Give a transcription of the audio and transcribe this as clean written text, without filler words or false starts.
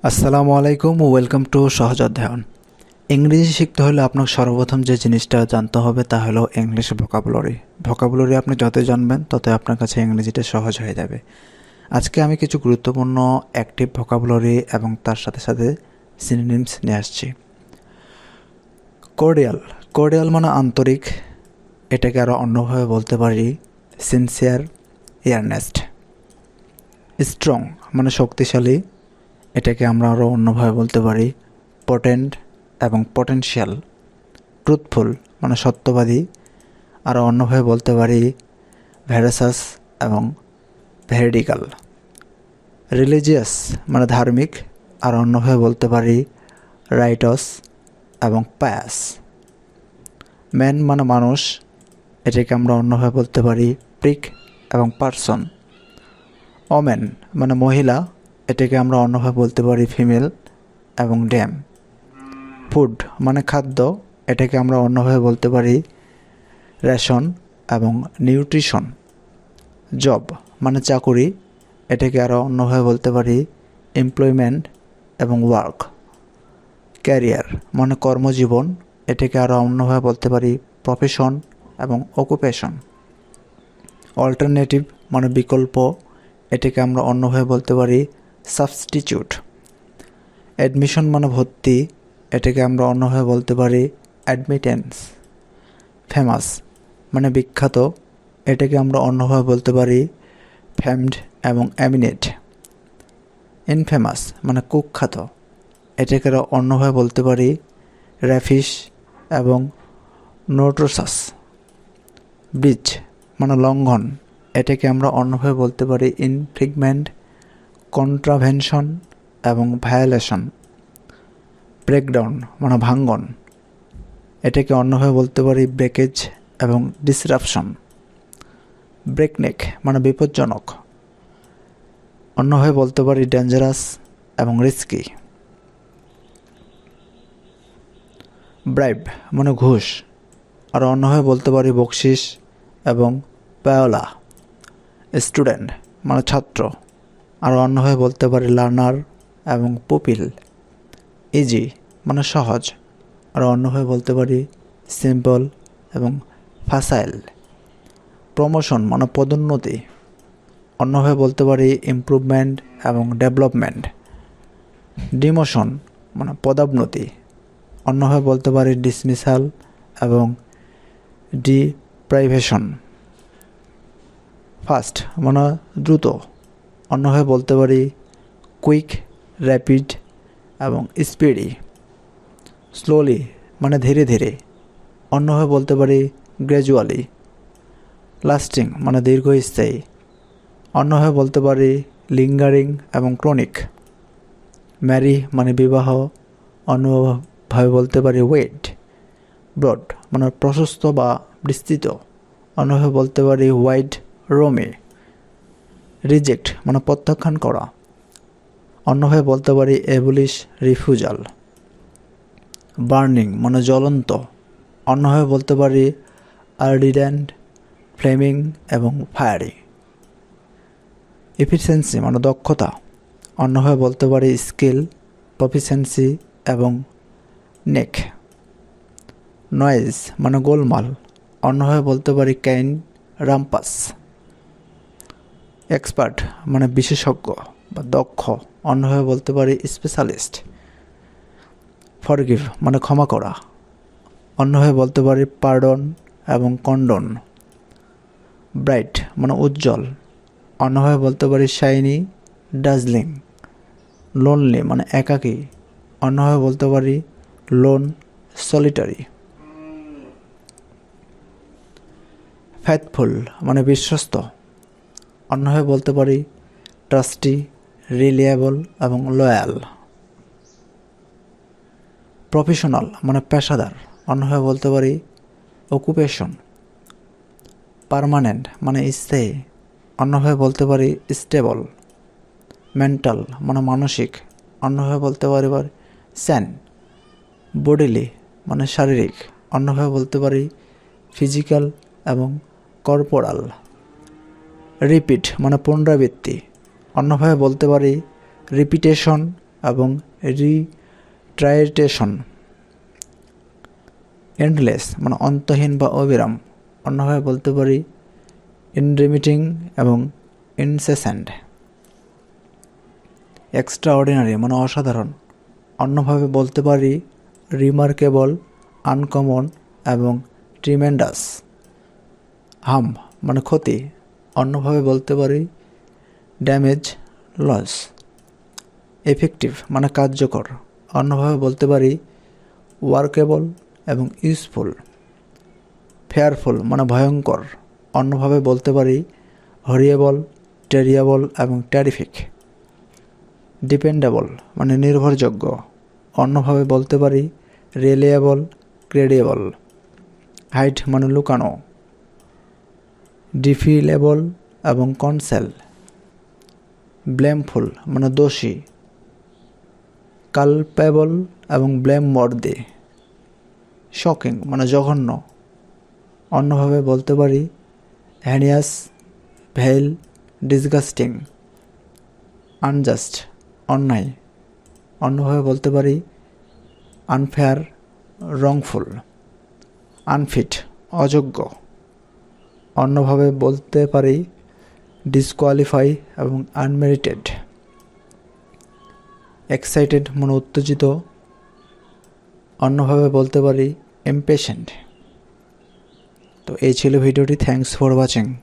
আসসালামু আলাইকুম ও welcome to সহজ অধ্যয়ন। ইংরেজি শিখতে হলে আপনাকে সর্বপ্রথম যে জিনিসটা জানতে হবে তা হলো ইংলিশ ভোকাবুলারি আপনি যতই জানবেন ততই আপনার কাছে ইংরেজিটা সহজ হয়ে যাবে। আজকে আমি কিছু গুরুত্বপূর্ণ অ্যাক্টিভ ভোকাবুলারি এবং তার সাথে সাথে সিনোনিমস নিয়ে আসছি। কর্ডিয়াল মানে আন্তরিক, এটাকে আরও অন্যভাবে বলতে পারি সিনসিয়ার, ইয়ারনেস্ট। স্ট্রং মানে শক্তিশালী, এটাকে আমরা আরও অন্যভাবে বলতে পারি পটেন্ট এবং পটেনশিয়াল। ট্রুথফুল মানে সত্যবাদী, আরও অন্যভাবে বলতে পারি ভেরাসাস এবং ভেরিডিক্যাল। রিলিজিয়াস মানে ধার্মিক, আর অন্যভাবে বলতে পারি রাইটস এবং পায়াস। ম্যান মানে মানুষ, এটাকে আমরা অন্যভাবে বলতে পারি প্রিক এবং পারসন। ওমেন মানে মহিলা, এটাকে আমরা অন্যভাবে বলতে পারি ফিমেল এবং ড্যাম। ফুড মানে খাদ্য, এটাকে আমরা অন্যভাবে বলতে পারি রেশন এবং নিউট্রিশন। জব মানে চাকুরি, এটাকে আরও অন্যভাবে বলতে পারি এমপ্লয়মেন্ট এবং ওয়ার্ক। ক্যারিয়ার মানে কর্মজীবন, এটাকে আরও অন্যভাবে বলতে পারি প্রফেশন এবং অকুপেশন। অল্টারনেটিভ মানে বিকল্প, এটাকে আমরা অন্যভাবে বলতে পারি সাবস্টিটিউট। অ্যাডমিশন মানে ভর্তি, এটাকে আমরা অন্যভাবে বলতে পারি অ্যাডমিটেন্স। ফেমাস মানে বিখ্যাত, এটাকে আমরা অন্যভাবে বলতে পারি ফেমড এবং এমিনেট। ইনফেমাস মানে কুখ্যাত, এটাকে অন্যভাবে বলতে পারি র্যাফিশ এবং নোট্রোসাস। ব্রিচ মানে লঙ্ঘন, এটাকে আমরা অন্যভাবে বলতে পারি ইনফ্রিগমেন্ট, কন্ট্রাভেনশন এবং ভায়োলেশন। ব্রেকডাউন মানে ভাঙ্গন, এটাকে অন্যভাবে বলতে পারি ব্রেকেজ এবং ডিসরাপশন। ব্রেকনেক মানে বিপজ্জনক, অন্যভাবে বলতে পারি ডেঞ্জারাস এবং রিস্কি। ব্রাইব মানে ঘুষ, আর অন্যভাবে বলতে পারি বকশিস এবং পায়োলা। স্টুডেন্ট মানে ছাত্র, আর অন্যভাবে বলতে পারি লার্নার এবং পুপিল। ইজি মানে সহজ, আর অন্যভাবে বলতে পারি সিম্পল এবং ফাসাইল। প্রমোশন মানে পদোন্নতি, অন্যভাবে বলতে পারি ইমপ্রুভমেন্ট এবং ডেভেলপমেন্ট। ডিমোশন মানে পদোন্নতি, অন্যভাবে বলতে পারি ডিসমিসাল এবং ডিপ্রাইভেশন। ফাস্ট মানে দ্রুত, অন্যভাবে বলতে পারি কুইক, র্যাপিড এবং স্পিডি। স্লোলি মানে ধীরে ধীরে, অন্যভাবে বলতে পারি গ্র্যাজুয়ালি। লাস্টিং মানে দীর্ঘস্থায়ী, অন্যভাবে বলতে পারি লিঙ্গারিং এবং ক্রনিক। ম্যারি মানে বিবাহ, অন্যভাবে বলতে পারি ওয়েড। ব্রড মানে প্রশস্ত বা বিস্তৃত, অন্যভাবে বলতে পারি ওয়াইড রোমে। রিজেক্ট মানে প্রত্যাখ্যান করা, অন্যভাবে বলতে পারি অ্যাবলিশ রিফিউজাল। বার্নিং মানে জ্বলন্ত, অন্যভাবে বলতে পারি আর্ডিডেন্ট, ফ্লেমিং এবং ফায়ারি। এফিসিয়েন্সি মানে দক্ষতা, অন্যভাবে বলতে পারি স্কিল, প্রফিসিয়েন্সি এবং নেক। নয়েজ মানে গোলমাল, অন্যভাবে বলতে পারি ক্যাইন, রাম্পাস। এক্সপার্ট মানে বিশেষজ্ঞ বা দক্ষ, অন্যভাবে বলতে পারি স্পেশালিস্ট। ফরগিভ মানে ক্ষমা করা, অন্যভাবে বলতে পারি পার্ডন এবং কন্ডন। ব্রাইট মানে উজ্জ্বল, অন্যভাবে বলতে পারি শাইনি, ডাজলিং। লোনলি মানে একাকী, অন্যভাবে বলতে পারি লোন, সলিটারি। ফেথফুল মানে বিশ্বস্ত, অন্যভাবে বলতে পারি ট্রাস্টি, রিলিয়েবল এবং লয়াল। প্রফেশনাল মানে পেশাদার, অন্যভাবে বলতে পারি অকুপেশন। পার্মানেন্ট মানে স্থায়ী, অন্যভাবে বলতে পারি স্টেবল। মেন্টাল মানে মানসিক, অন্যভাবে বলতে পারি স্যান। বডিলি মানে শারীরিক, অন্যভাবে বলতে পারি ফিজিক্যাল এবং কর্পোরাল। রিপিট মানে পুনরাবৃত্তি, অন্যভাবে বলতে পারি রিপিটেশন এবং রিট্রাইটেশন। এন্ডলেস মানে অন্তহীন বা অবিরাম, অন্যভাবে বলতে পারি ইনরিমিটিং এবং ইনসেসেন্ট। এক্সট্রাঅর্ডিনারি মানে অসাধারণ, অন্যভাবে বলতে পারি রিমার্কেবল, আনকমন এবং ট্রিমেন্ডাস। হার্ম মানে ক্ষতি, অন্যভাবে বলতে পারি ড্যামেজ, লস। এফেক্টিভ মানে কার্যকর, অন্যভাবে বলতে পারি ওয়ার্কেবল এবং ইউজফুল। ফেয়ারফুল মানে ভয়ঙ্কর, অন্যভাবে বলতে পারি হরিয়েবল, টেরিয়েবল এবং টেরিফিক। ডিপেন্ডেবল মানে নির্ভরযোগ্য, অন্যভাবে বলতে পারি রিলায়েবল, ক্রেডিবল। হাইড মানে লুকানো। ডিফিলেবল এবং কনসেল। ব্লেমফুল মানে দোষী। কালপেবল এবং ব্লেমওয়ার্দি। শকিং মানে জঘন্য, অন্যভাবে বলতে পারি হ্যানিয়াস, ভেইল, ডিসগাস্টিং। আনজাস্ট অন্যায়, অন্যভাবে বলতে পারি আনফেয়ার, রংফুল। আনফিট অযোগ্য, অন্যভাবে বলতে পারি ডিসকোয়ালিফাই এবং আনমেরিটেড। এক্সাইটেড মানে উত্তেজিত, অন্যভাবে বলতে পারি ইমপেশেন্ট। তো এই ছিল ভিডিওটি। Thanks for watching.